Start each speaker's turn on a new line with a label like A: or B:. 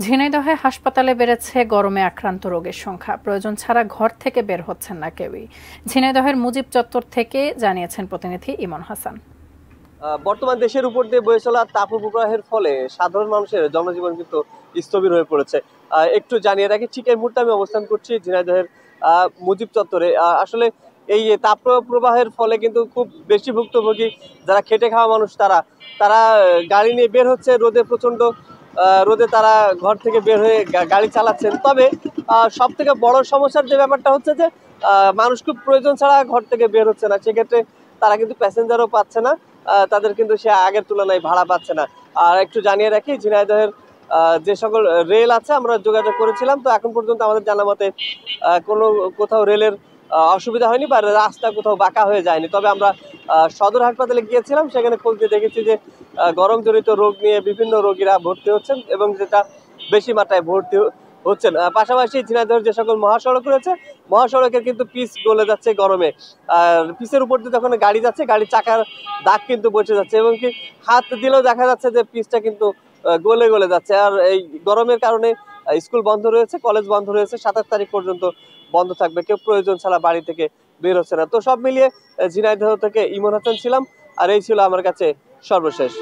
A: ঝিনাইদহে হাসপাতালে বেড়েছে গরমে আক্রান্ত রোগীর সংখ্যা। প্রয়োজন ছাড়া ঘর থেকে বের হচ্ছেন না কেউই। ঝিনাইদহের মুজিব চত্বর থেকে জানিয়েছেন প্রতিনিধি ইমন হাসান।
B: বর্তমান দেশের উপর দিয়ে বয়ে চলা তাপপ্রবাহের ফলে সাধারণ মানুষের জনজীবন কিন্তু স্থবির হয়ে পড়েছে। একটু জানিয়ে রাখি, ঠিক এই মুহূর্তে আমি অবস্থান করছি ঝিনাইদহের মুজিব চত্বরে। আসলে এই তাপপ্রবাহের ফলে কিন্তু খুব বেশি ভুক্তভোগী যারা খেটে খাওয়া মানুষ, তারা তারা গাড়ি নিয়ে বের হচ্ছে রোদে, প্রচন্ড রোদে তারা ঘর থেকে বের হয়ে গাড়ি চালাচ্ছেন। তবে সব থেকে বড় সমস্যার যে ব্যাপারটা হচ্ছে যে মানুষ খুব প্রয়োজন ছাড়া ঘর থেকে বের হচ্ছে না, সেক্ষেত্রে তারা কিন্তু প্যাসেঞ্জারও পাচ্ছে না, তাদের কিন্তু সে আগের তুলনায় ভাড়া পাচ্ছে না। আর একটু জানিয়ে রাখি, ঝিনাইদহের যে সকল রেল আছে আমরা যোগাযোগ করেছিলাম, তো এখন পর্যন্ত আমাদের জানা মতে কোনো কোথাও রেলের অসুবিধা হয়নি বা রাস্তা কোথাও বাঁকা হয়ে যায়নি। তবে আমরা সদর হাসপাতালে গিয়েছিলাম, সেখানে খোঁজ দিয়ে দেখেছি যে গরম জনিত রোগ নিয়ে বিভিন্ন রোগীরা ভর্তি হচ্ছেন এবং যেটা বেশি মাত্রায় ভর্তি হচ্ছেন। পাশাপাশি ঝিনাইদহের যে সকল মহাসড়ক রয়েছে, মহাসড়কের কিন্তু পিচ গলে যাচ্ছে গরমে। আর পিচের উপর দিয়ে যখন গাড়ি যাচ্ছে, গাড়ির চাকার দাগ কিন্তু বসে যাচ্ছে এবং কি হাত দিলেও দেখা যাচ্ছে যে পিচটা কিন্তু গলে গলে যাচ্ছে। আর এই গরমের কারণে স্কুল বন্ধ রয়েছে, কলেজ বন্ধ রয়েছে, 27 তারিখ পর্যন্ত বন্ধ থাকবে। কেউ প্রয়োজন ছাড়া বাড়ি থেকে বের হচ্ছে না। তো সব মিলিয়ে ঝিনাইদহ থেকে ইমন হাসান ছিলাম, আর এই ছিল আমার কাছে সর্বশেষ।